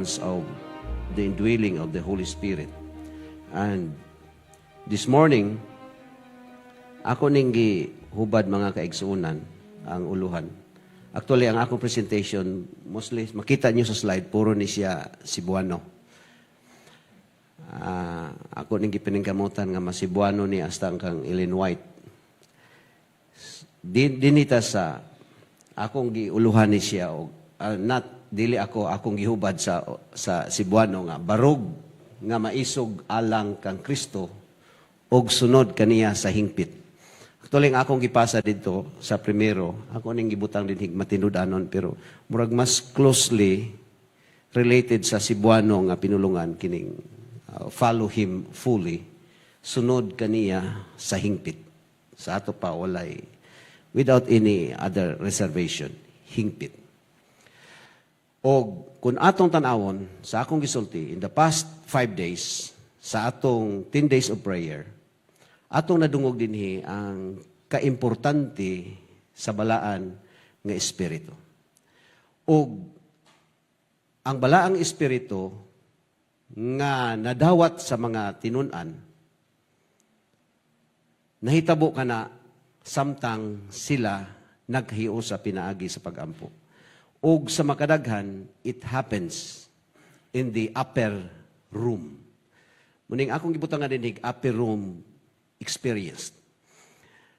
importance of the indwelling of the Holy Spirit. And this morning, ako ning gihubad mga kaigsuunan ang uluhan. Actually, ang akong presentation, mostly, makita nyo sa slide, puro ni siya Cebuano. Ako ning gipiningkamutan nga masibuano ni astang kang Ellen White. Dinita sa akong giuluhan ni siya, dili akong gihubad sa Cebuano nga, barog nga maisog alang kang Kristo, og sunod kaniya sa hingpit. Actually, akong gipasa dito sa primero, ako ning gibutang din matinud-anon, pero murag mas closely related sa Cebuano nga pinulungan kining follow Him fully, sunod kaniya sa hingpit. Sa ato pa, walay, without any other reservation, hingpit. O kung atong tanawon, sa akong gisulti, in the past 5 days, sa atong 10 days of prayer, atong nadungog dinhi ang kaimportante sa balaan nga espiritu. O ang balaang espiritu nga nadawat sa mga tinun-an, nahitabo ka na samtang sila naghiyo sa pinaagi sa pag-ampo. O sa makadaghan, it happens in the upper room. Muning akong gibutang nga dinig, upper room experience.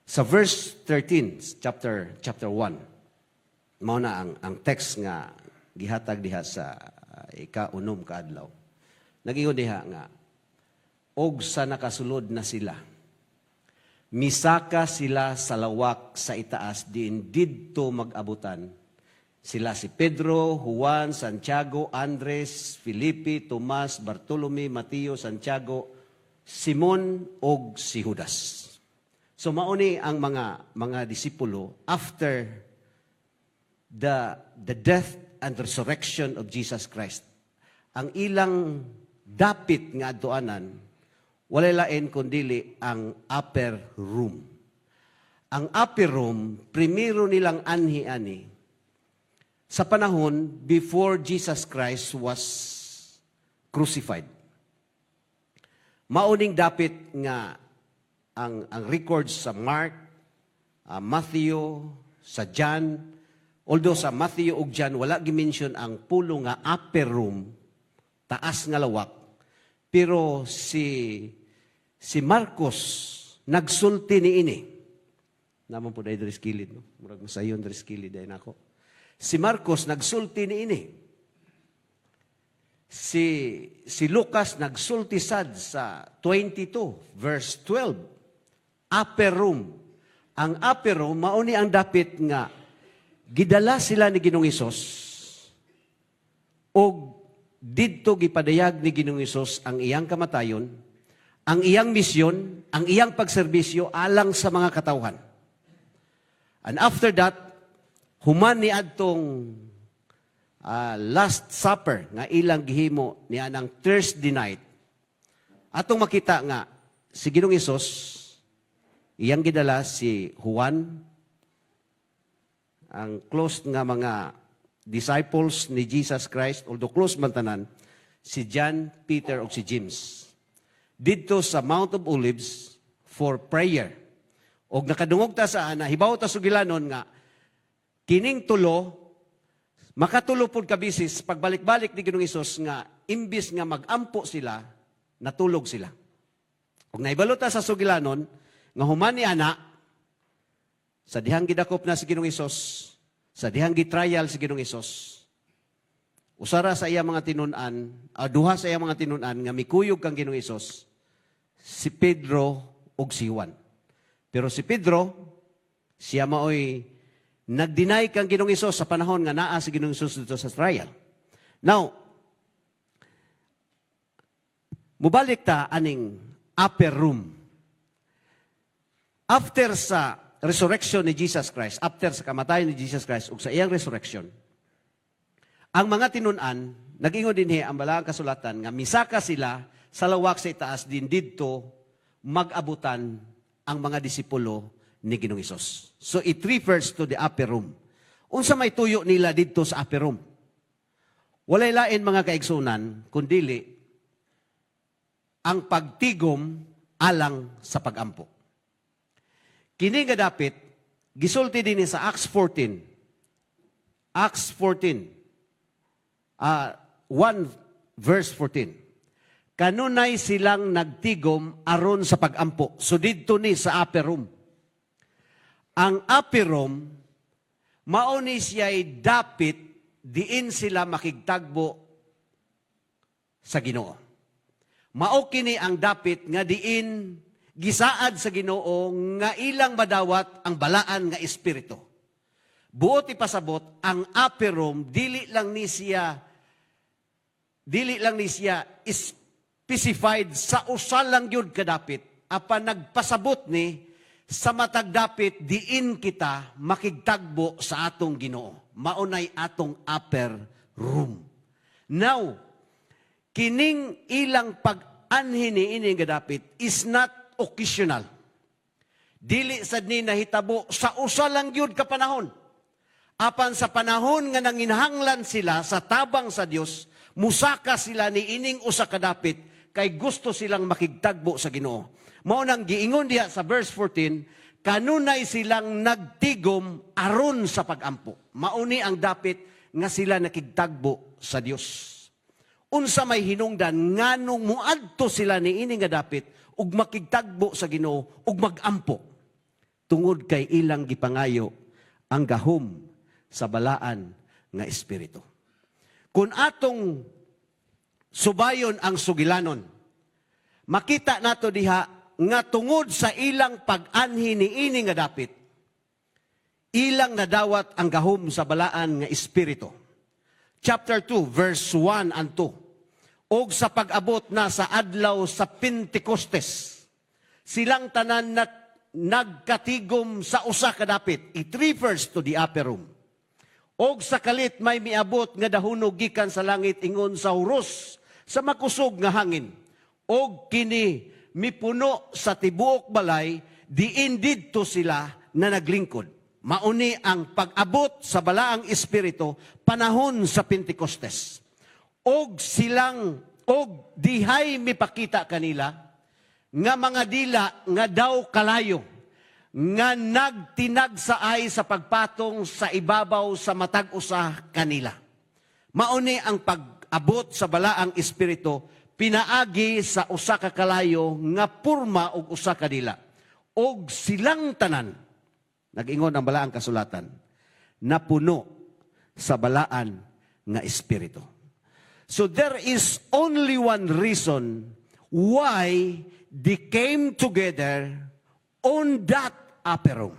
Sa verse 13, chapter 1, mao na ang text nga gihatag diha sa ika-unom kaadlaw. Nagingon diha nga, og sa nakasulod na sila, misaka sila sa lawak sa itaas, diin didto mag-abutan. Sila si Pedro, Juan, Santiago, Andres, Felipe, Tomas, Bartolome, Mateo, Santiago, Simon, og si Judas. So mauni ang mga disipulo after the death and resurrection of Jesus Christ. Ang ilang dapit nga adtuanan, walay lain kundili ang upper room. Ang upper room, primero nilang anhi-ani sa panahon before Jesus Christ was crucified. Mauning dapit nga ang records sa Mark, Matthew, sa John, although sa Matthew ug John wala gi-mention ang pulo nga upper room, taas nga lawak. Pero si Marcos nagsulti niini. Naman po dahil dari skilid, no? Murag masayon dari skilid dahil ako. Si Marcos nagsulti niini. Si Lucas nagsulti sad sa 22, verse 12. Upper room. Ang upper room, mauni ang dapit nga, gidala sila ni Ginoong Hesus o didto gipadayag ni Ginoong Hesus ang iyang kamatayon, ang iyang misyon, ang iyang pagserbisyo alang sa mga katawhan. And after that, human ni adtong Last Supper nga ilang gihimo niya ng Thursday night. Atong makita nga si Ginoong Hesus, iyang gidala si Juan, ang close nga mga disciples ni Jesus Christ, although close man tanan, si John, Peter, o si James. Dito sa Mount of Olives for prayer. O nakadungog ta sa hibaw ta sugilanon nga, kining tulo, makatulo pod kabisis, pagbalik-balik ni Ginoong Hesus nga, imbis nga mag-ampo sila, natulog sila. Kung naibalo ta sa sugilanon, nga human ni ana, sa dihang gidakop na si Ginoong Hesus, sa dihang gitrial si Ginoong Hesus, usara sa iya mga tinunan, duha sa iya mga tinunan, nga mikuyog kang Ginoong Hesus, si Pedro ug si Juan. Pero si Pedro, siya maoy nag-deny kang Ginoong Hesus sa panahon nga naa si Ginoong Hesus dito sa trial. Now, mubalik ta aning upper room. After sa resurrection ni Jesus Christ, after sa kamatayon ni Jesus Christ, ug sa iyang resurrection, ang mga tinunan, nag-ingon dinhi ang balaang kasulatan, nga misaka sila sa lawak sa itaas din didto mag-abutan ang mga disipulo ni Ginoong Hesus. So it refers to the upper room. Unsa may tuyo nila didto sa upper room? Walay lain mga kaigsunan, kundili ang pagtigom alang sa pagampo. Kini nga dapit, gisulti din sa Acts 14. Acts 14, 1 verse 14. Kanunay silang nagtigom aron sa pagampo. So didto ni sa upper room. Ang upper room, mauni siya'y dapit diin sila makigtagbo sa Ginoo. Mao kini ang dapit nga diin gisaad sa Ginoo nga ilang madawat ang balaan nga espiritu. Buot ipasabot ang upper room dili lang ni siya specified sa usa lang yun kadapit apan nagpasabot ni sa matag dapit diin kita makigtagbo sa atong Ginoo. Maunay atong upper room. Now, kining ilang pag-anhin ini nga dapit is not occasional. Dili sad ni nahitabo sa usa lang gyud ka panahon. Apan sa panahon nga nanginhanglan sila sa tabang sa Dios, musaka sila ni ining usa ka dapit kay gusto silang makigtagbo sa Ginoo. Mao nang giingon diha sa verse 14, kanunay silang nagtigom aron sa pagampo. Mauni ang dapit nga sila nakigtagbo sa Dios. Unsa may hinungdan nganong muadto sila ni ini nga dapit ug makigtagbo sa Ginoo ug magampo. Tungod kay ilang gipangayo ang gahom sa balaan nga espiritu. Kung atong subayon ang sugilanon, makita nato diha nga tungod sa ilang pag-anhi ni ini nga dapit, ilang nadawat ang gahom sa balaan nga espiritu. Chapter 2, verse 1 and 2. Og sa pag-abot na sa adlaw sa Pentecostes, silang tanan na nagkatigom sa usa ka dapit. It refers to the upper room. Og sa kalit may miabot nga dahunog gikan sa langit ingon sa huros sa makusog nga hangin. Og kini mipuno sa tibuok balay, diin didto sila na naglingkod. Mauni ang pag-abot sa balaang espiritu panahon sa Pentecostes. Og dihay mipakita kanila nga mga dila nga daw kalayo nga nagtinagsaay sa pagpatong sa ibabaw sa matag usa kanila. Mauni ang pag-abot sa balaang espiritu pinaagi sa usa ka kalayo nga porma og usa ka dila. Og silang tanan, nag-ingon ang balaang kasulatan, napuno sa balaan nga espiritu. So there is only one reason why they came together on that upper room.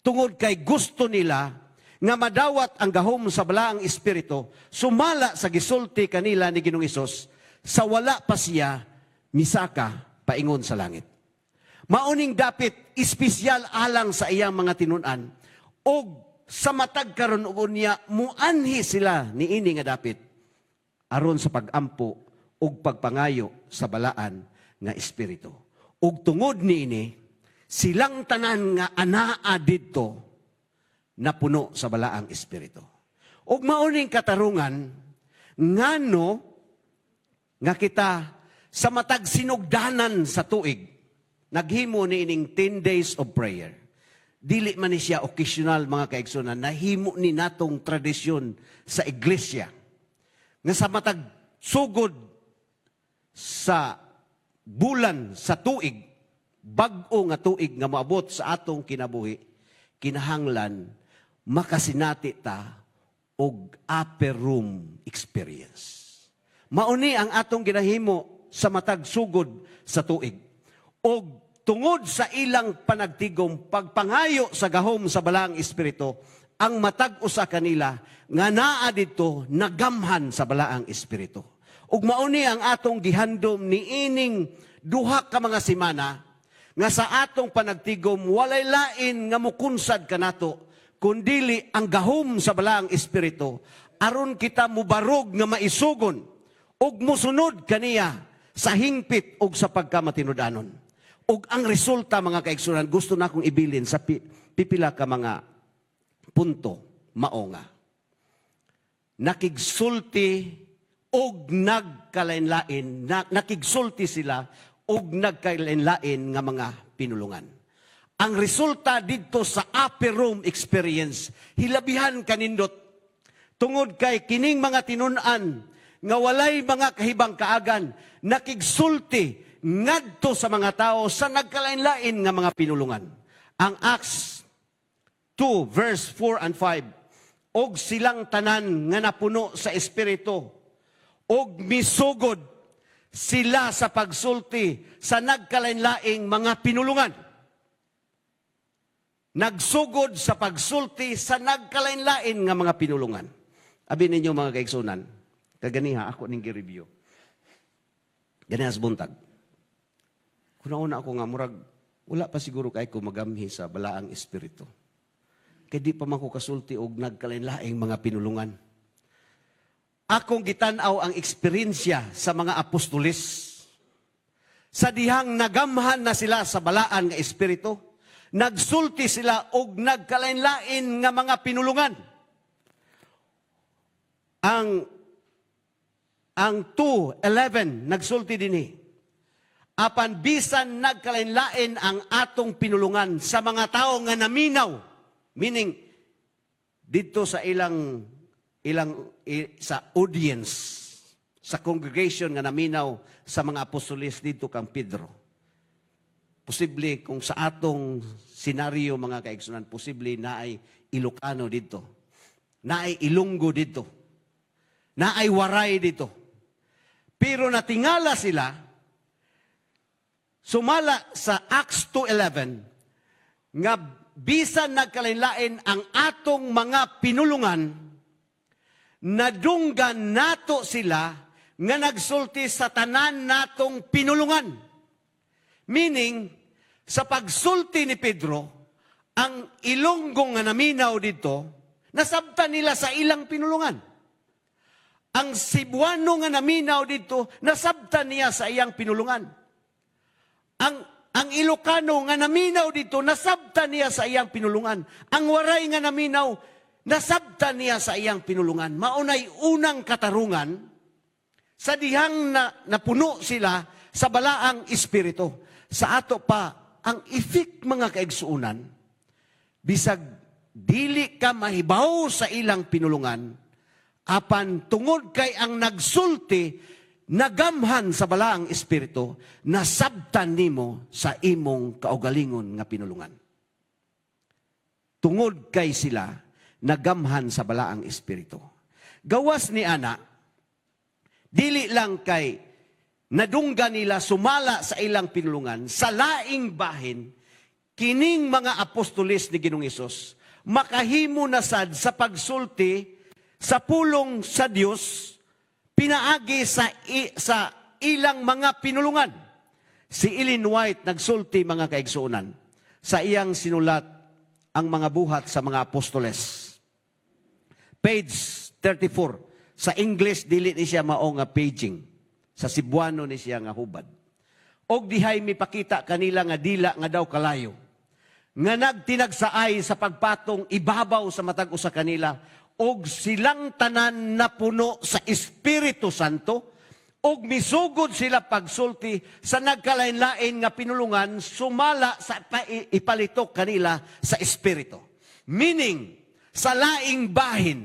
Tungod kay gusto nila nga madawat ang gahom sa balaang espiritu, sumala sa gisulti kanila ni Ginoong Hesus, sa wala pa siya misaka paingon sa langit. Mauning dapit espesyal alang sa iyang mga tinunan og sa matag karon ug unya muanhi sila ni ini nga dapit aron sa pagampo ug pagpangayo sa balaan nga espiritu. Ug tungod niini silang tanan nga anaa didto napuno sa balaang espiritu. Ug mauning katarungan ngano nga kita sa matag sinugdanan sa tuig, naghimo ni ining 10 days of prayer. Dili man ni siya occasional mga kaigsunan, nahimo ni natong tradisyon sa iglesia. Nga sa matag sugod sa bulan sa tuig, bag-o nga tuig nga maabot sa atong kinabuhi, kinahanglan makasinati ta og upper room experience. Mauni ang atong ginahimo sa matag sugod sa tuig. O tungod sa ilang panagtigom, pagpangayo sa gahom sa balaang espiritu, ang matag usa kanila nga naa dito nagamhan sa balaang espiritu. Ug mauni ang atong gihandom ni ining duha ka mga semana nga sa atong panagtigom walay lain nga mukunsad kanato kundili ang gahom sa balaang espiritu aron kita mubarog nga maisugon ug musunod kaniya sa hingpit ug sa pagkamatinud-anon. Ug ang resulta mga kaigsunan, gusto na akong ibilin sa pipila ka mga punto mao nga. nakigsulti og nagkalain-lain, nakigsulti sila og nagkalain-lain nga mga pinulungan. Ang resulta dito sa upper room experience, hilabihan kanindot, tungod kay kining mga tinun-an, nga walay mga kahibang kaagan, nakigsulti ngadto sa mga tao sa nagkalain-lain nga mga pinulungan. Ang Acts 2 verse 4 and 5, og silang tanan nga napuno sa Espiritu, og misugod sila sa pagsulti sa nagkalain-laing mga pinulungan. Nagsugod sa pagsulti sa nagkalain-lain nga mga pinulungan. Abi ninyo mga kaigsunan, kaganiha ako ning gi-review. Ganiha sa buntag. Kuna-una ako nga murag wala pa siguro kay ko magamhi sa balaang espiritu. Kay di pa man ko kasulti og nagkalain-laing mga pinulungan. Akong gitan-aw ang eksperyensya sa mga apostolis. Sa dihang nagamhan na sila sa balaan nga espiritu, nagsulti sila og nagkalain-lain nga mga pinulungan. Ang 2:11 nagsulti dinhi. Apan bisan nagkalain-lain ang atong pinulungan sa mga tao nga naminaw, meaning dito sa sa audience, sa congregation nga naminaw sa mga apostolis dito kang Pedro. Posible kung sa atong senaryo mga kaigsunan, posible na ay Ilocano dito, na ay Ilonggo dito, na ay Waray dito. Pero natingala sila, sumala sa Acts 2:11, nga bisan nagkalain-lain ang atong mga pinulungan, nadunggan nato sila nga nagsulti sa tanan natong pinulungan. Meaning, sa pagsulti ni Pedro, ang Ilonggo nga naminaw dito, nasabtan nila sa ilang pinulungan. Ang Cebuano nga naminaw dito, nasabtan niya sa iyang pinulungan. Ang Ilocano nga naminaw dito, nasabtan niya sa iyang pinulungan. Ang Waray nga naminaw, nasabtan niya sa iyang pinulungan. Maunay unang katarungan, sa dihang napuno sila sa balaang espiritu. Sa ato pa, ang effect mga kaigsuunan, bisag dili ka mahibaw sa ilang pinulungan, apan tungod kay ang nagsulti, nagamhan sa balaang espiritu, nasabtan nimo sa imong kaugalingon nga pinulungan. Tungod kay sila, nagamhan sa balaang espiritu. Gawas ni ana, dili lang kay nadungga nila sumala sa ilang pinulungan, sa laing bahin, kining mga apostolis ni Ginoong Hesus, makahimo na sad sa pagsulti sa pulong sa Dios, pinaagi sa ilang mga pinulungan. Si Ellen White nagsulti mga kaigsuunan sa iyang sinulat ang mga buhat sa mga apostoles. Page 34. Sa English, dili ni siya mao nga paging. Sa Cebuano ni siya nga hubad. Og dihay mipakita kanila nga dila nga daw kalayo. Nga nagtinagsaay sa pagpatong ibabaw sa matag usa kanila, og silang tanan na puno sa Espiritu Santo, og misugod sila pagsulti sa nagkalain-lain nga pinulungan, sumala sa ipalitok kanila sa Espiritu. Meaning, sa laing bahin,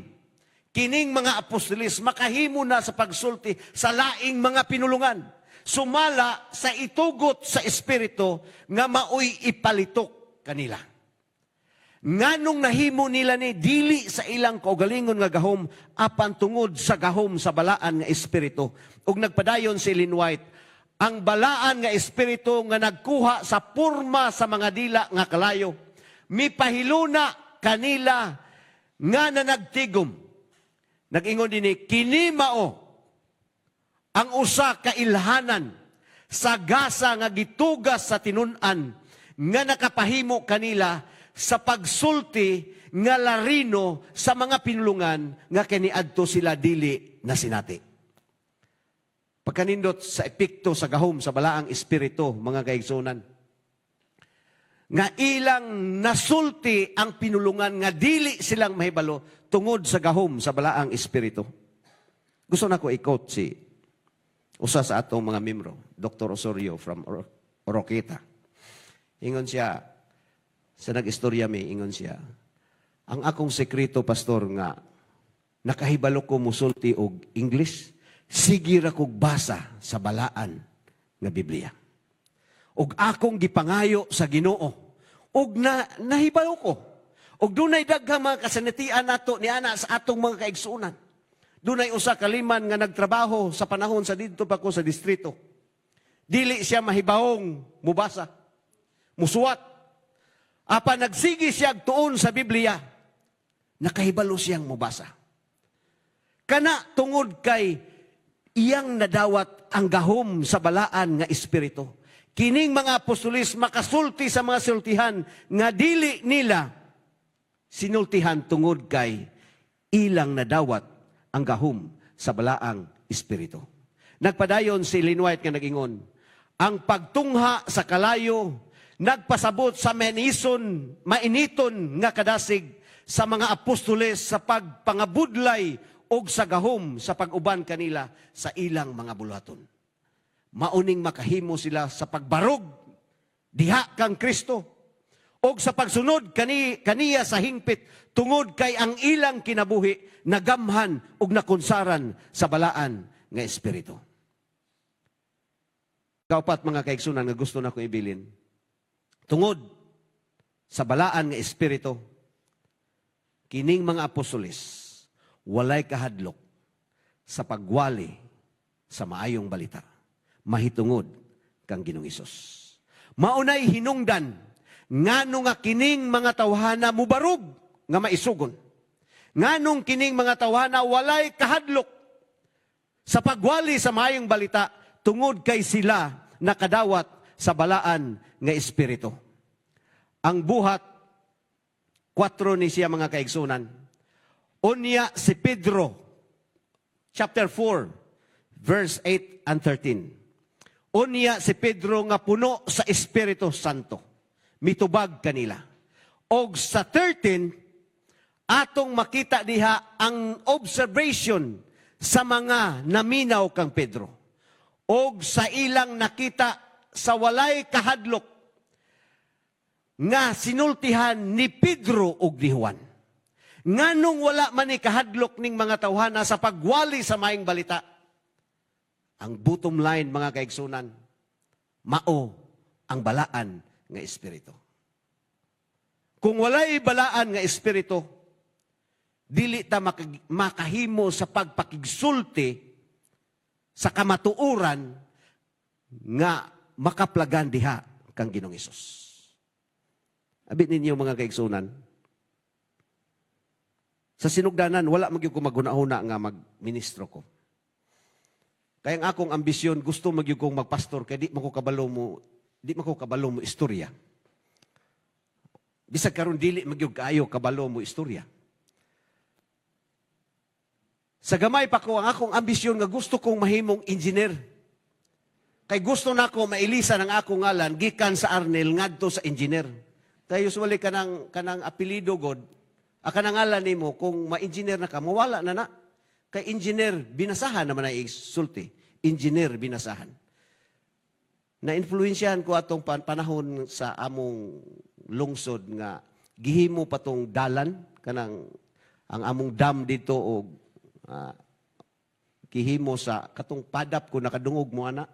kining mga apostolis makahimo na sa pagsulti sa laing mga pinulungan. Sumala sa itugot sa Espiritu nga maoy ipalitok kanila. Nganong nahimo nila ni dili sa ilang kaugalingon nga gahom, apan tungod sa gahom sa balaan nga Espiritu. Ug nagpadayon si Ellen White, ang balaan nga Espiritu nga nagkuha sa porma sa mga dila nga kalayo, mipahiluna kanila nga nanagtigom. Nag-ingon din kini mao ang usa ka ilhanan sa gasa nga gitugas sa tinun-an nga nakapahimo kanila sa pagsulti nga larino sa mga pinulungan nga kaniadto sila dili na sinati. Pagkanindot sa epekto sa gahom sa balaang espiritu, mga kaigsunan, nga ilang nasulti ang pinulungan nga dili silang mahibalo tungod sa gahom sa balaang espiritu. Gusto na ko i-quote si usa sa atong mga membro, Dr. Osorio from Oroqueta. Ingon siya, sa nag-istorya mi, ingon siya, ang akong sekreto, pastor, nga nakahibalo ko musulti og English, sige ra kog basa sa balaan nga Biblia. Og akong gipangayo sa Ginoo, og nahibalo ko. Og dunay daghang mga kasanatian nato ni ana sa atong mga kaigsuonan. Dunay usa ka liman nga nagtrabaho sa panahon sa didto pa ko sa distrito. Dili siya mahibawong mubasa, musuwat. Apa nagsigi siya tuon sa Biblia, nakahibalo siyang mubasa. Kana tungod kay iyang nadawat ang gahom sa balaan nga espiritu. Kining mga apostolis makasulti sa mga sultihan nga dili nila sinultihan tungod kay ilang nadawat ang gahom sa balaang espiritu. Nagpadayon si Ellen White nga nagingon, ang pagtungha sa kalayo nagpasabot sa mainiton nga kadasig sa mga apostoles sa pagpangabudlay o sa gahom sa pag-uban kanila sa ilang mga bulaton. Mauning makahimo sila sa pagbarog diha kang Kristo o sa pagsunod kaniya sa hingpit tungod kay ang ilang kinabuhi nagamhan ug nakunsaran sa balaan nga espiritu. Kaupat mga kaigsunan nga gusto na ko ibilin. Tungod sa balaan nga espiritu, kining mga apostoles walay kahadlok sa pagwali sa maayong balita. Mahitungod kang Ginoong Hesus. Maunay hinungdan ngano nga kining mga tawhana mubarog nga maisugon. Nganong kining mga tawhana walay kahadlok sa pagwali sa maayong balita tungod kay sila nakadawat sa balaan nga espiritu. Ang buhat 4 ni siya mga kaigsunan. Unya si Pedro chapter 4 verse 8 and 13. Unya si Pedro nga puno sa Espiritu Santo. Mitubag kanila. Og sa 13, atong makita diha ang observation sa mga naminaw kang Pedro. Og sa ilang nakita sa walay kahadlok nga sinultihan ni Pedro og ni Juan. Nganong wala man ni kahadlok ning mga tawhana sa pagwali sa maayong balita. Ang bottom line mga kaigsunan, mao ang balaan nga espiritu. Kung walay balaan nga espiritu, dili ta makahimo sa pagpakigsulti sa kamatuoran nga makaplagan diha kang Ginoong Hesus. Abit ninyo mga kaigsunan, sa sinugdanan wala magyud ko maghuna-huna nga magministro ko. Kaya ang akong ambisyon, gusto magyud kong magpastor, kaya di man ko kabalo mo istorya. Bisag karon dili magyud kaayo kabalo mo istorya. Sa gamay pa ko, ang akong ambisyon nga gusto kong mahimong engineer. Kay gusto na ko mailisan ang akong ngalan, gikan sa Arnel, ngadto sa engineer. Kaya usually kanang apelido God, kanang ngalan nimo kung ma-engineer na ka, mawala na na. Kay engineer, binasahan naman ay sulti. Engineer, binasahan. Na-influensyahan ko atong panahon sa among lungsod nga gihimo pa tong dalan, kanang ang among dam dito o gihimo sa katong padap ko nakadungog mo ana.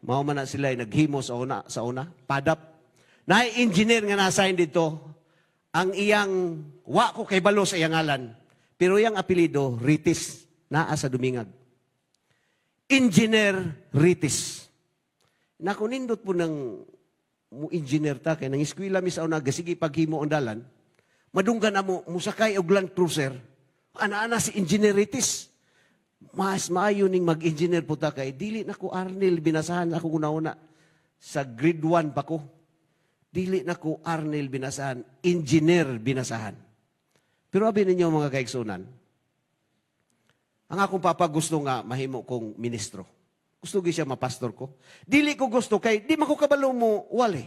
Mao man na sila naghimo sa una, padap. Na-engineer nga na-assign dito, ang iyang wa ko kay balo sa iyang ngalan. Pero iyang apelido, Ritis, naa sa Dumingag. Engineer Ritis. Nakunindot po ng engineer ta, kaya nang eskwila mi sa una, gasigi paghimo ang dalan, madunggan na mo, musakay og Land Cruiser, ana-ana si Engineer Ritis. Mas maayo ning mag-engineer po ta kay, dili na ko Arnel, binasahan ako una-una. Sa grade 1 pa ko. Dili na ko Arnel binasahan, engineer binasahan. Pero abi ninyo mga kaigsunan, ang akong papa gusto nga mahimo kong ministro. Gusto gi siya mapastor ko. Dili ko gusto kay di man ko kabalo mo wali.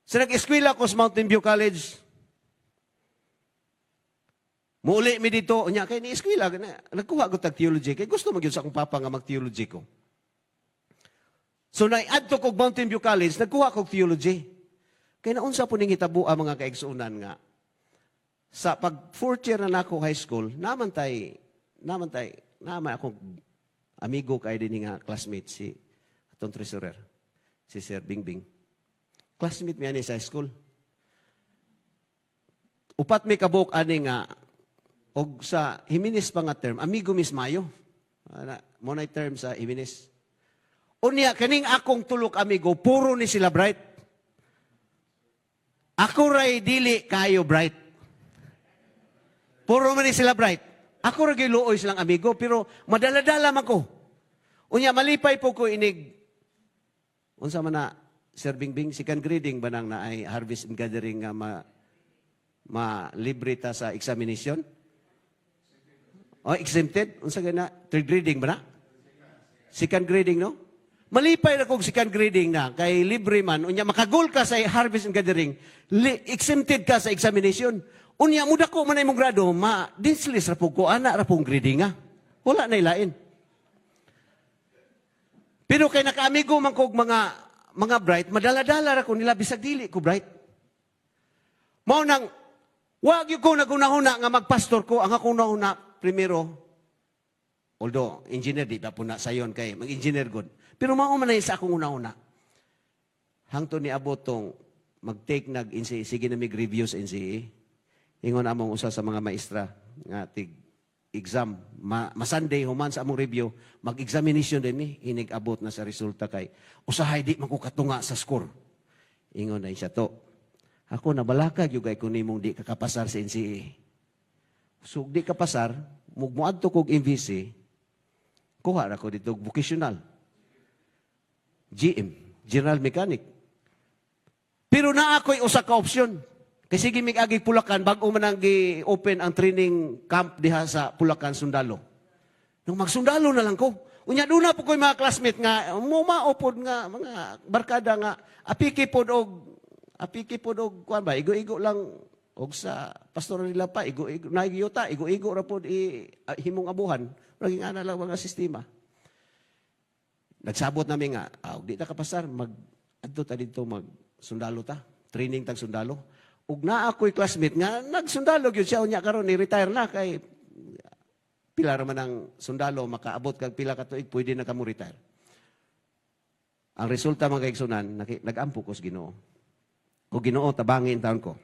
Sa nag-eskwela ko sa Mountain View College, Muuli mi dito, unya kay ni eskwela nagkuha ko tag theology kay gusto magyud sa akong papa nga mag-theology ko. So naiadto kog Mountain View College, nagkuha kog theology. Kay naunsa po ning hitabo ang mga kaigsuunan nga sa pag fourth year na nako high school, naman akong amigo kay din nga classmate si atong treasurer, si Sir Bingbing. Classmate mi ani sa high school. Upat mi kabuk ani nga og sa Jimenez pa nga term, amigo Miss Mayo. Mo na term sa Jimenez. Unya kaning akong tulok amigo, puro ni sila bright. Ako ray dili kayo bright. Puro man ni sila bright. Ako ray giluoy silang amigo, pero madala-dala man ko. Unya malipay po ko inig. Unsa man na Sir Bingbing, second grading ba nang na ay harvest and gathering nga libre ta sa examination? O exempted? Unsa gana? Third grading ba na? Second grading, no? Malipay na kong second grading na, kay libre man, unya makagol ka sa harvest and gathering, exempted ka sa examination. Unya, muda ko man ay mong grado, dinslis rapog ko, anak rapong grading nga. Wala na ilain. Pero kay nakaamigo man kog mga bright, madala-dala ra ko nila, bisag dili ko bright. Mao nang, wag yung ko nagunahuna nga magpastor ko, ang ako nahuna, primero, although, engineer, di pa po na sayon kay mag-engineer good. Pero maumanay sa akong una-una. Hangto ni abot tong mag-take nag-NCE, sige na mig-review sa NCE. Ingon among usa sa mga maestra nga exam. Masunday human sa among review, mag-examination din mi, inig-abot na sa resulta kay usahay di man ko katunga sa score. Ingon na siya to. Ako nabalakag yung kay kung nimong di kakapasar sa NCE. So di kapasar, mugmuadto kog MVC, kuha ra ko dito vocational. GM, General Mechanic. Pero na ako'y usa ka opsyon. Kasi gimig agi Pulacan, bago man ang open ang training camp diha sa Pulacan, Sundalo. Nung magsundalo na lang ko. Unya doon na po ko'y mga classmate nga, maupod nga, mga barkada nga, apiki pod og, kuan ba, igo-igo lang, og sa pastor nila pa, igo-igo, naigiyota, igo-igo rapod himong abuhan. Naging ana lang mga sistema. Nagsabot namin nga, di ta kapasar, adto ta dito mag-sundalo ta, training tag sundalo. Ug na ako'y classmate nga, nagsundalo gyud siya, unya karon ni-retire na, kay pila man ang sundalo, makaabot kag pila ka tuig, pwede na kamo retire. Ang resulta mga kaigsunan, nag-ampo ko sa Ginoo. O Ginoo, tabangin taon ko.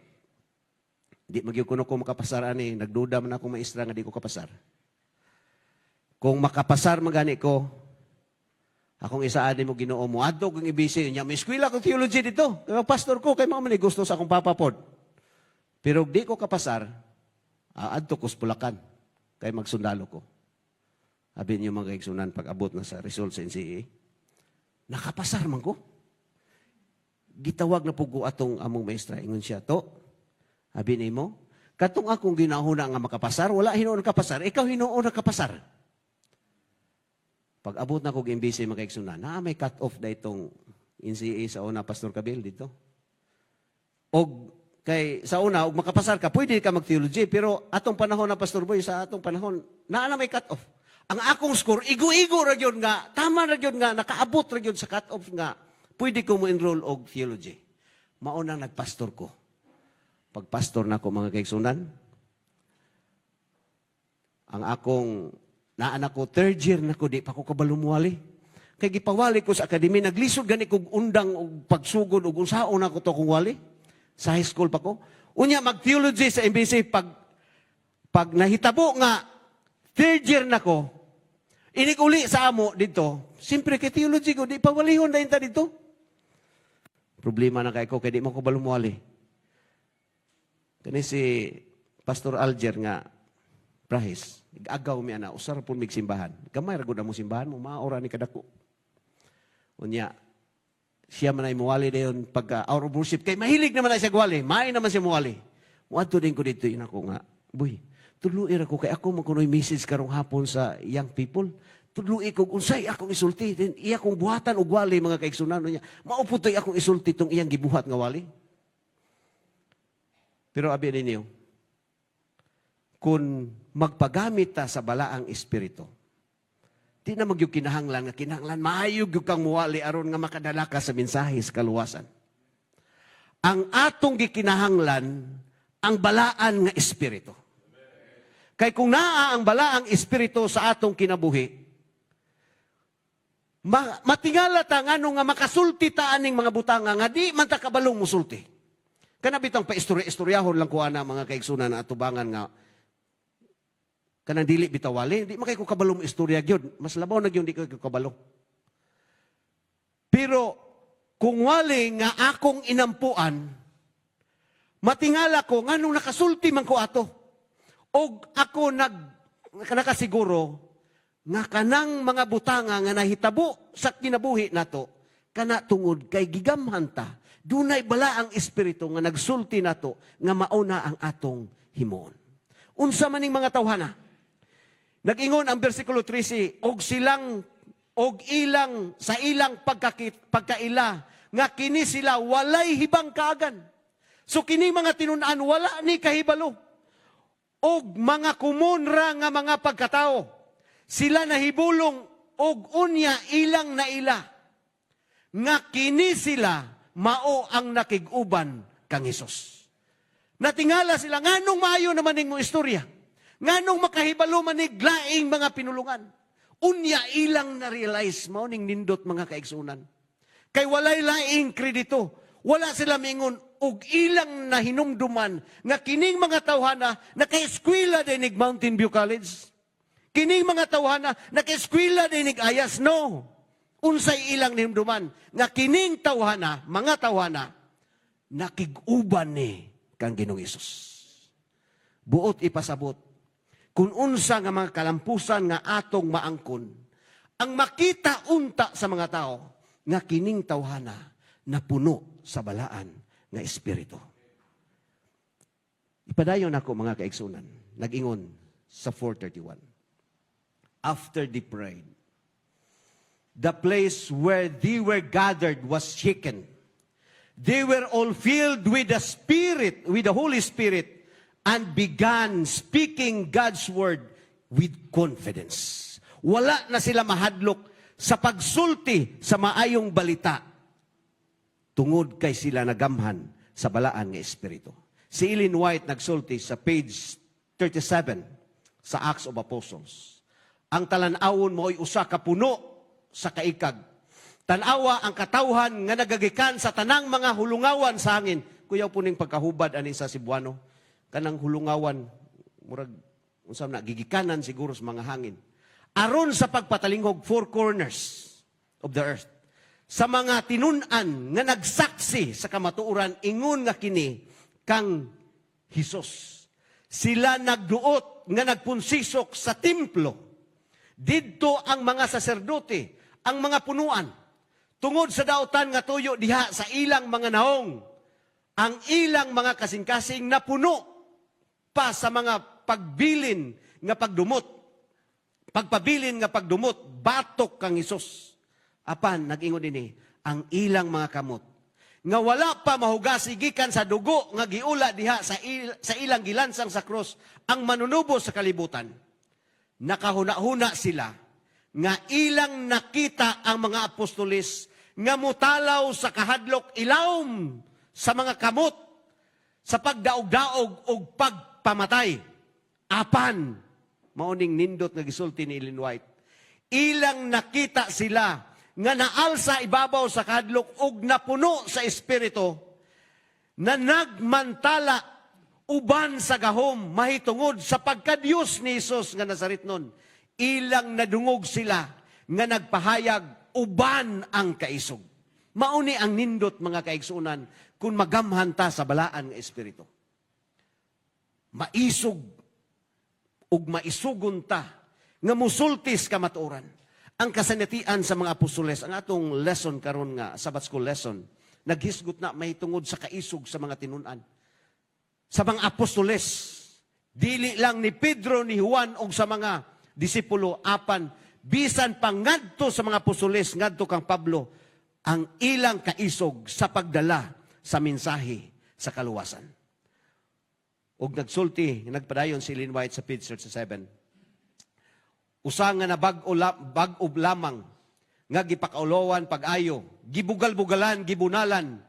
Di magyud kuno ko makapasar ani, nagduda man ako maestra nga di ko kapasar. Kung makapasar magani ko, akong isaani mo Ginoo mo, adto kong ibisi niya, may eskwela kong theology dito. Kaya pastor ko, kay mga man gusto sa akong papapod. Pero di ko kapasar, adto ko sa Pulacan, kay magsundalo ko. Sabi niyo mga kaigsunan, pag abot na sa result sa NCE, nakapasar man ko. Gitawag na po ko atong among maestra, ingon siya, to, sabi ni mo, katong akong ginahuna nga makapasar, wala hinoon nakapasar, ikaw hinoon nakapasar. Pag abot na kong MBC mga kaigsunan, may cut-off na itong NCA sa una, Pastor Kabil, dito. Og kay sa una, og makapasar ka, pwede ka mag-theology, pero atong panahon na Pastor Boy, sa atong panahon, na may cut-off. Ang akong score, igo-igo ra yun nga, tama ra yun nga, nakaabot ra yun sa cut-off nga, pwede ko mo-enroll og theology. Maunang nagpastor ko. Pag pastor na ko mga kaigsunan, ang akong naanak ko, third year na ko, di pa ko kabalumuwali. Kaya gipawali ko sa akademi, naglisod gani kong undang o pagsugod o kung saan na ko to kung wali. Sa high school pa ko. Unya, mag-theology sa MBC, pag nahitabo nga, third year na ko, inig-uli sa amo dito, siyempre kay theology ko, di pa walihon na yun dito. Problema na kay ko, kaya di mo ko balumuwali. Kani si Pastor Alger nga, Prahis, agaw mi ana, usar pun mig simbahan. Gamay ra gud mo simbahan mo, maora ni kadako. Unya, siya man ay muwali dayon pagka hour of worship kay mahilig naman ay siya gwali, maay naman siya muwali. Muadto din ko dito ina ko nga, boy, tudluir ako kay ako man kunoy message karong hapon sa young people. Tudluir ko unsay akong isulti, din iya kong buhatan og wali mga kaigsunan niya. Mauputoy akong isulti tong iyang gibuhat nga wali. Pero abi ninyo, kung magpagamit ta sa balaang espiritu, di na magyug kinahanglan maayog yung kang muwali aron nga makadala ka sa mensahe sa kaluwasan. Ang atong gikinahanglan, ang balaan nga espiritu. Kay kung naa ang balaang espiritu sa atong kinabuhi, matingala ta nga makasulti ta aning mga butanga nga di man ta kabalong musulti. Kanabitang pa-istoryahon lang ko ana mga kaigsunan na atubangan nga kanang dili bitawali, di makay ko kabalong istorya gyud. Mas labaw na gyud di ko kabalo. Pero kung wali nga akong inampuan, matingala ko nganong nakasulti man ko ato. Og ako nakasiguro nga kanang mga butanga nga nahitabo sa kinabuhi nato kana tungod kay gigamhan ta. Dunay bala ang espiritu nga nagsulti nato nga mauna ang atong himuon. Unsa maning mga tawhana? Nag-ingon ang versikulo 13, og ilang sa ilang pagkaila nga kini sila walay hibang kaagan. So kini mga tinun-an wala ni kahibalo. Og mga kumonra nga mga pagkatao, sila nahibulong og unya ilang na ila. Nga kini sila mao ang nakig-uban kang Hesus. Natingala sila, nganong maayo naman ning mong istorya? Nganong makahibalo manig laing mga pinulungan? Unya ilang na-realize mo ning nindot mga kaigsunan. Kay walay laing kredito. Wala sila mingon og ilang na hinumduman nga kining mga tawhana naka-eskwela dinig Mountain View College. Kining mga tawhana naka-eskwela dinig Ayas. No. Unsay ilang hinumduman nga kining tawhana, mga tawhana nakig-uban ni kang Ginoong Hesus. Buot ipasabot kung unsa nga mga kalampusan nga atong maangkon, ang makita unta sa mga tao nga kining tawhana na puno sa balaan nga espiritu. Ipadayon ako mga kaigsunan, nag-ingon sa 4:31. After they prayed, the place where they were gathered was shaken. They were all filled with the Spirit, with the Holy Spirit, and began speaking God's word with confidence. Wala na sila mahadlok sa pagsulti sa maayong balita. Tungod kay sila nagamhan sa balaan nga espiritu. Si Ellen White nagsulti sa page 37 sa Acts of Apostles. Ang talan-awon mo ay usa ka puno sa kaikag. Tanawa ang katawhan nga nagagikan sa tanang mga hulungawan sa hangin. Kuyaw po ning pagkahubad ani sa Cebuano. Kanang hulungawan, murag, unsam na, gigikanan siguro sa mga hangin. Aron sa pagpatalinghog four corners of the earth. Sa mga tinun-an nga nagsaksi sa kamatuoran, ingon nga kini kang Hesus. Sila nagduot nga nagpunsisok sa templo. Didto ang mga saserdote, ang mga punuan. Tungod sa dautan nga tuyo diha sa ilang mga naong, ang ilang mga kasing-kasing na puno pa sa mga pagbilin nga pagdumot. Pagpabilin nga pagdumot, batok kang Hesus. Apan, nag-ingon din ang ilang mga kamot. Nga wala pa mahugasi gikan sa dugo nga giula diha sa ilang gilansang sa krus ang manunubo sa kalibutan. Nakahuna-huna sila nga ilang nakita ang mga apostolis nga mutalaw sa kahadlok ilawom sa mga kamot sa pagdaog-daog o pagpamatay. Apan, mauning nindot nga gisulti ni Ellen White, ilang nakita sila nga naalsa ibabaw sa kahadlok ug napuno sa espiritu na nagmantala uban sa gahom mahitungod sa pagkadiyos ni Hesus nga Nazaretnon. Ilang nadungog sila nga nagpahayag uban ang kaisog. Mauni ang nindot mga kaigsunan kung magamhan ta sa balaan nga espiritu. Maisog ug maisugon ta nga musultis ka matuoran. Ang kasanatian sa mga apostoles, ang atong lesson karon nga Sabbath school lesson, naghisgot na mahitungod sa kaisog sa mga tinunan. Sa mga apostoles, dili lang ni Pedro, ni Juan o sa mga disipulo, apan bisan pang ngadto sa mga apostoles, ngadto kang Pablo, ang ilang kaisog sa pagdala sa mensahe sa kaluwasan. og nagsulti, nagpadayon si Ellen White sa page 37. Usa nga na bag-ob lamang nga gipakaulawan pag-ayo, gibugal-bugalan, gibunalan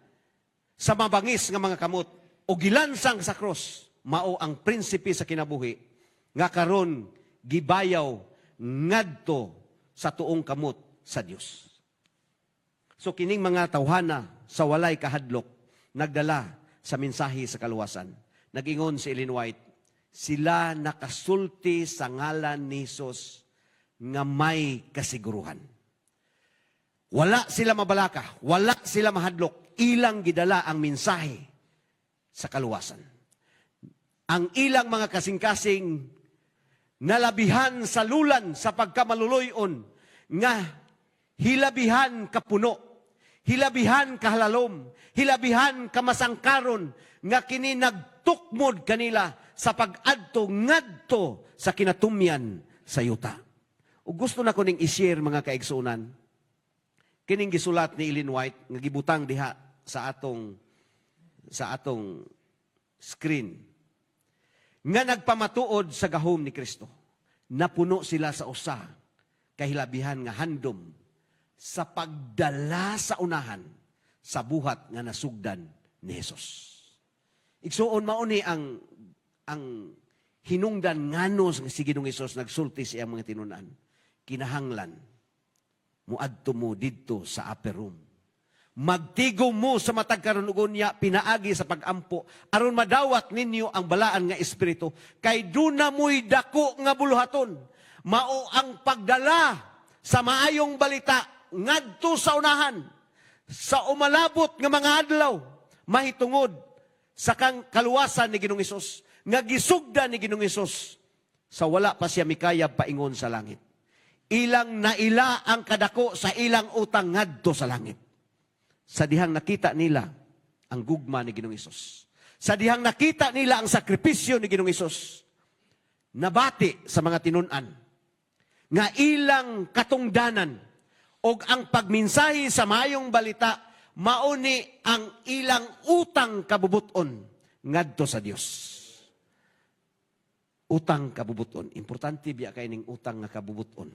sa mabangis nga mga kamot o gilansang sa cross, mao ang prinsipe sa kinabuhi nga karon gibayaw ngadto sa tuong kamot sa Dios. So kining mga tawhana sa walay kahadlok nagdala sa mensahe sa kaluwasan. Nagingon si Ellen White, sila nakasulti sa ngalan ni Jesus nga may kasiguruhan. Wala sila mabalaka, wala sila mahadlok, ilang gidala ang mensahe sa kaluwasan. Ang ilang mga kasing-kasing nalabihan sa lulan sa pagkamaluluyon nga hilabihan kapuno, hilabihan kahalalom, hilabihan kamasangkaron nga kini nagtukmod kanila sa pag-adto ngadto sa kinatumyan sa yuta. O gusto na ko ning i-share mga kaigsunan, kining gisulat ni Ellen White nga gibutang diha sa atong screen nga nagpamatuod sa gahom ni Kristo. Napuno sila sa usa kahilabihan nga handom sa pagdala sa unahan sa buhat nga nasugdan ni Jesus. Igsuon mauni ang hinungdan nganos nga si Ginoong Hesus nagsulti sa iyang mga tinunan. Kinahanglan muadto mo didto sa upper room. Magtigom mo sa matag karunugon niya pinaagi sa pagampo aron madawat ninyo ang balaan nga espiritu kay duna mo'y dako nga buluhaton. Mao ang pagdala sa maayong balita ngadto sa unahan sa umalabot nga mga adlaw mahitungod sa kang kaluwasan ni Ginoong Hesus nga gisugdan ni Ginoong Hesus sa wala pa siya mikayab paingon sa langit. Ilang naila ang kadako sa ilang utang ngadto sa langit. Sa dihang nakita nila ang gugma ni Ginoong Hesus. Sa dihang nakita nila ang sakripisyo ni Ginoong Hesus. Nabati sa mga tinunan nga ilang katungdanan o ang pagminsahi sa mayong balita mauni ang ilang utang kabubuton ngadto sa Dios. Utang kabubuton. Importante biya kay ning utang nga kabubuton.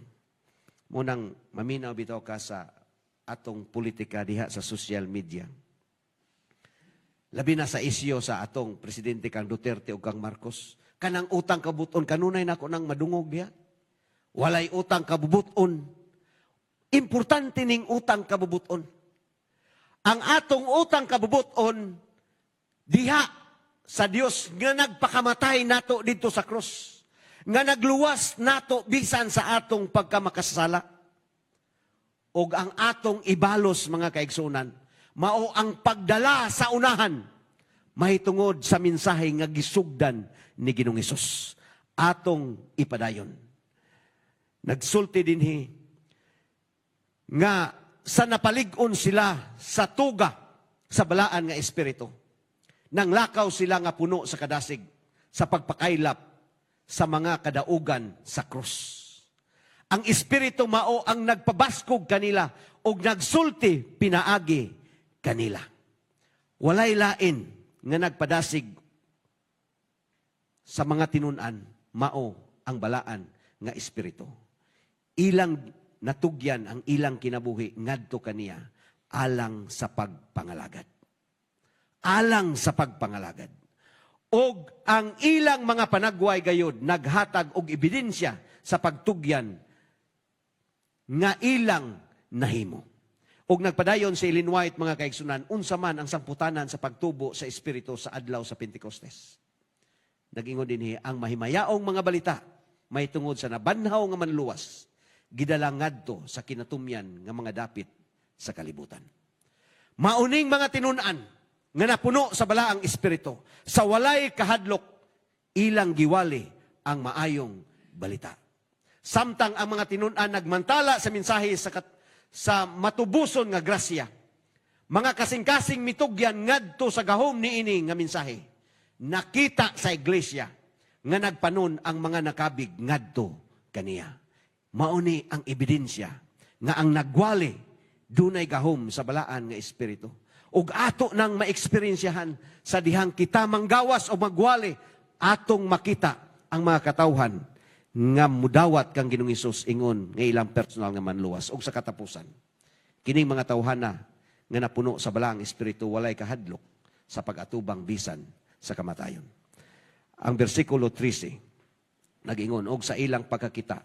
Munang maminaw bitaw ka sa atong politika diha sa social media. Labi na sa isyo sa atong presidente kang Duterte o kang Marcos. Kanang utang kabubuton kanunay nako nang madungog diha. Walay utang kabubuton. Importante ning utang kabubuton. Ang atong utang kabubuton diha sa Dios nga nagpakamatay nato dito sa cross. Nga nagluwas nato bisan sa atong pagkamakasala. O ang atong ibalos mga kaigsunan, mao ang pagdala sa unahan, mahitungod sa mensahe nga gisugdan ni Ginoong Hesus. Atong ipadayon. Nagsulti dinhi nga sa napalig-on sila sa tuga sa balaan nga espiritu. Nang lakaw sila nga puno sa kadasig sa pagpakailap sa mga kadaugan sa krus. Ang espiritu mao ang nagpabaskog kanila o nagsulti pinaagi kanila. Walay lain nga nagpadasig sa mga tinunan mao ang balaan nga espiritu. Ilang natugyan ang ilang kinabuhi ngadto kaniya alang sa pagpangalagad. Alang sa pagpangalagad. Og ang ilang mga panagway gayod naghatag og ebidensya sa pagtugyan nga ilang nahimo. Og nagpadayon si Ellen White mga kaigsunan unsa man ang samputanan sa pagtubo sa espiritu sa adlaw sa Pentecostes. Nagingon dinhi ang mahimayaong mga balita mahitungod sa nabanhaw nga manluwas gidala ngadto sa kinatumyan nga mga dapit sa kalibutan. Mauning mga tinunan nga napuno sa balaang espiritu, sa walay kahadlok, ilang giwali ang maayong balita. Samtang ang mga tinunan nagmantala sa mensahe sa matubuson nga grasya, mga kasing-kasing mitugyan ngadto sa gahom niini nga mensahe, nakita sa iglesia nga nagpanon ang mga nakabig ngadto kaniya. Mauni ang ebidensya nga ang nagwali dunay gahom sa balaan nga espiritu. Ug ato nang maeksperiensyahan sa dihang kita manggawas o magwali atong makita ang mga katawhan nga mudawat kang Ginoong Hesus ingon nga ilang personal nga manluwas. Og sa katapusan, kining mga tawhana nga napuno sa balaang espiritu walay kahadlok sa pag-atubang bisan sa kamatayon. Ang bersikulo 13 nag-ingon og sa ilang pagkakita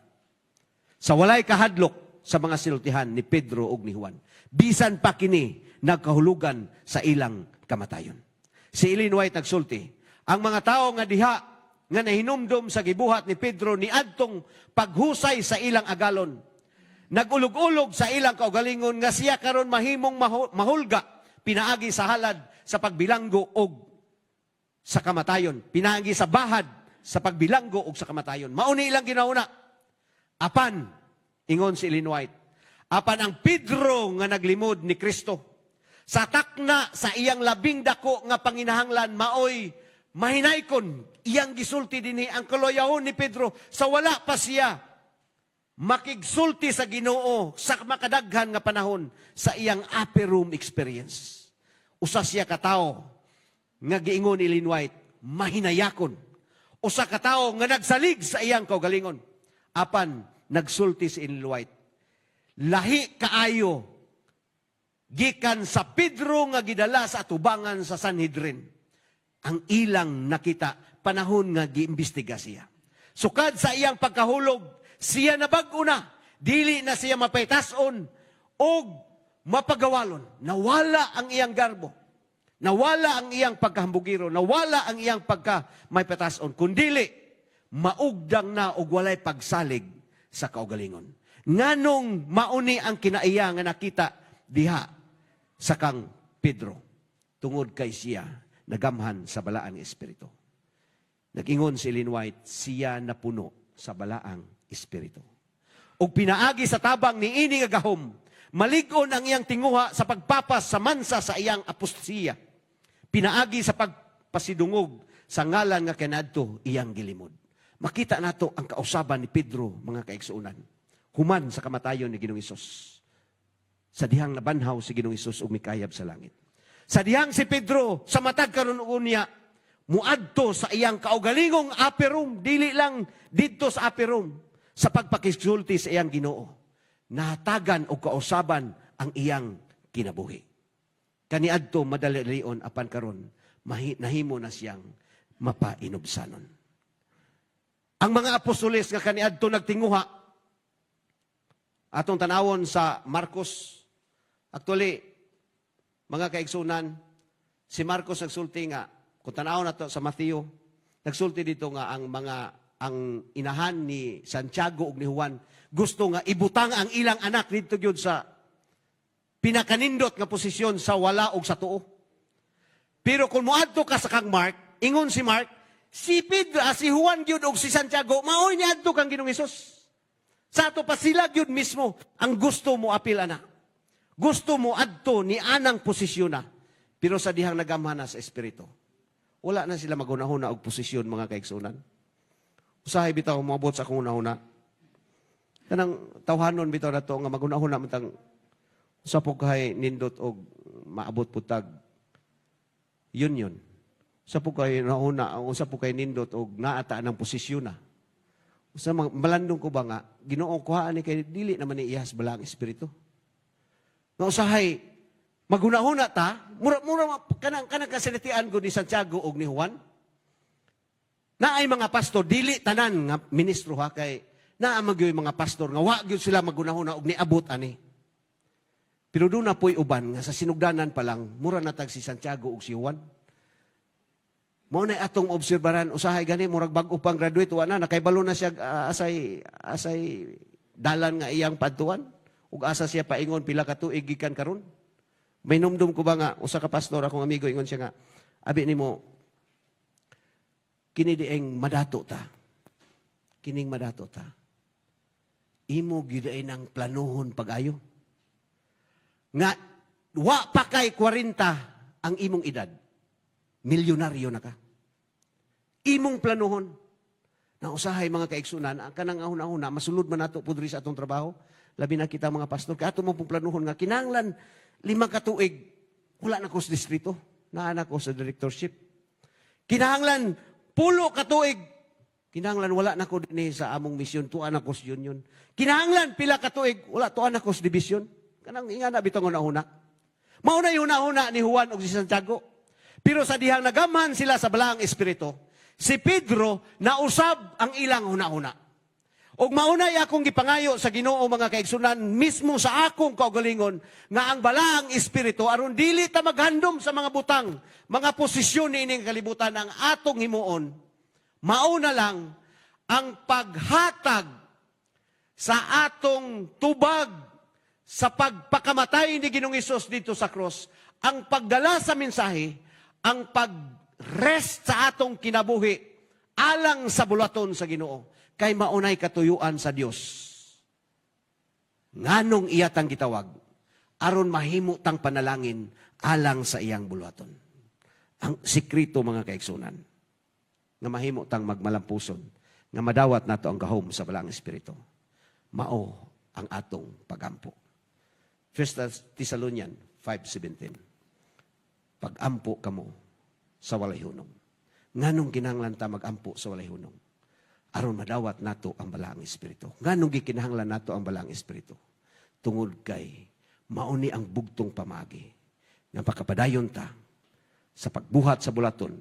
sa walay kahadlok sa mga sinultihan ni Pedro ug ni Juan, bisan pa kini nagkahulugan sa ilang kamatayon. Si Ellen White nagsulti, ang mga tao nga diha nga nahinumdum sa gibuhat ni Pedro ni adtong paghusay sa ilang agalon, nagulog-ulog sa ilang kaugalingon nga siya karon mahimong mahulga pinaagi sa halad sa pagbilanggo og sa kamatayon, pinaagi sa bahad sa pagbilanggo og sa kamatayon. Mauni ilang ginauna. Apan, ingon si Ellen White, apan ang Pedro nga naglimod ni Kristo, sa takna sa iyang labing dako nga panginahanglan maoy mahinaykon iyang gisulti dinhi ang kaloyahon ni Pedro sa wala pa siya makigsulti sa Ginoo sa makadaghan nga panahon sa iyang upper room experience. Usa siya katao nga giingon ni Ellen White, mahinayakon. Usa katao nga nagsalig sa iyang kaugalingon. Apan nagsulti si Ellen White, lahi kaayo gikan sa Pedro nga gidala sa atubangan sa Sanhedrin ang ilang nakita panahon nga giimbestiga siya. Sukad sa iyang pagkahulog, siya nabag-o na, dili na siya mapaytason o mapagawalon. Nawala ang iyang garbo, nawala ang iyang pagkahambugiro, nawala ang iyang pagka-maypatason, kundili maugdang na og walay pagsalig sa kaugalingon. Nganong mauni ang kinaiya nga nakita diha sa kang Pedro, tungod kay siya nagamhan sa balaang espiritu. Nag-ingon si Ellen White, siya napuno sa balaang espiritu. O pinaagi sa tabang ni ini nga gahom, malig-on ang iyang tinguha sa pagpapas sa mansa sa iyang apostasiya. Pinaagi sa pagpasidungog sa ngalan nga kanadto iyang gilimod. Makita nato ang kausaban ni Pedro, mga kaigsuunan, human sa kamatayon ni Ginoong Hesus. Sa dihang nabanhaw si Ginoong Hesus ug mikayab sa langit. Sa dihang si Pedro sa matag karon unya muadto sa iyang kaugalingong upper room, dili lang didto sa upper room, sa pagpakisulti sa iyang Ginoo. Nahatagan og kausaban ang iyang kinabuhi. Kaniadto madali-lion apan karon nahimo na siyang mapainubsanon. Ang mga apostoles nga kaniadto nagtinguha atong tanawon sa Marcos. Actually, mga kaigsunan, si Marcos nagsulti nga, kung tanawon nato sa Matthew, nagsulti dito nga ang inahan ni Santiago ug ni Juan gusto nga ibutang ang ilang anak dito gyud sa pinakanindot nga posisyon sa wala ug sa tuo. Pero kung moadto ka sa kang Mark, ingon si Mark, si Pedro, si Juan gyud ug si Santiago, maoy ni adto kang Ginoong Hesus. Sa ato pa sila gyud mismo ang gusto mo apil ana. Gusto mo adto ni anang posisyon na. Pero sa dihang nagamhan na sa espiritu, wala na sila magunahuna og posisyon, mga kaigsunan. Usahay bitaw moabot sa akong una-una. Kanang tawhanon bitaw nato nga magunahuna matang usa po kay nindot og maabot putag union. Usa po kay nauna, usa po kay nindot og naata ng posisyon na. Usa malandong ko ba nga Ginoo kuhaan ni kay dili naman ni iyas balang espiritu. Nga usahay magunahuna ta, mura kanang kasalitian ko ni Santiago og ni Juan. Naay mga pastor dili tanan nga ministro ha kay naa magyoy mga pastor nga wa gyud sila magunahuna og niabot ani. Pero doon na po'y uban nga sa sinugdanan pa lang mura natag si Santiago ug si Juan. Mao na atong obserbaran usahay gani murag bag-o pang graduate wa na nakaibalo na siya asay dalan nga iyang padtuan ug asa siya paingon pila ka tuig gikan karon. May numdum ko ba nga usa ka pastor akong amigo ingon siya nga abi nimo kini dieng madato ta. Kining madato ta. Imo gyud ay nang planuhon pag-ayo. Nga wa pa kay 40 ang imong edad. Milyonaryo na ka. Imong planuhon. Na usahay mga kaigsunan, ang kanang ahuna-huna, masulod man nato pudri sa atong trabaho. Labi na kita mga pastor, kaya ato mo pong planuhon nga, kinanglan 5 katuig, wala na ko sa distrito, naan ako sa directorship. Kinahanglan, pulo ka tuig. Kinahanglan wala na ko din sa among misyon, tuan ako sa union. Kinahanglan pila ka tuig, wala tuan ako sa division. Kanang ingana bitong una-una. Mauna yung una-una ni Juan o si Santiago. Pero sa dihang nagamhan sila sa balaang espiritu, si Pedro nausab ang ilang una-una. Og maunay akong gipangayo sa Ginoo mga kaigsunan mismo sa akong kaugalingon nga ang balaang espiritu aron dili ta maghandom sa mga butang, mga posisyon ni ining kalibutan ang atong himuon. Mauna lang ang paghatag sa atong tubag sa pagpakamatay ni Ginoong Hesus dito sa cross, ang pagdala sa mensahe, ang pag-rest sa atong kinabuhi, alang sa bulaton sa Ginoo, kay maunay katuyuan sa Dios. Nganong iyatang gitawag, aron mahimo tang panalangin, alang sa iyang bulaton. Ang sikrito mga kaigsunan, nga mahimo tang magmalampuson, nga madawat nato ang gahom sa balang espiritu. Mao ang atong pagampo. 1 Thessalonians 5:17. Pag-ampo kamo sa walay hunong. Nganong kinahanglan ta mag-ampo sa walay hunong? Aron madawat nato ang balaang espiritu. Nganong gikinahanglan nato ang balaang espiritu? Tungod kay mauni ang bugtong pamagi nga pakapadayon ta sa pagbuhat sa bulaton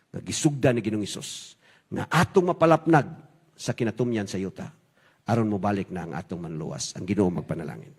nga gisugda ni Ginoong Hesus nga atong mapalapnag sa kinatumyan sa yuta aron mobalik na ang atong manluwas. Ang Ginoo magpanalangin.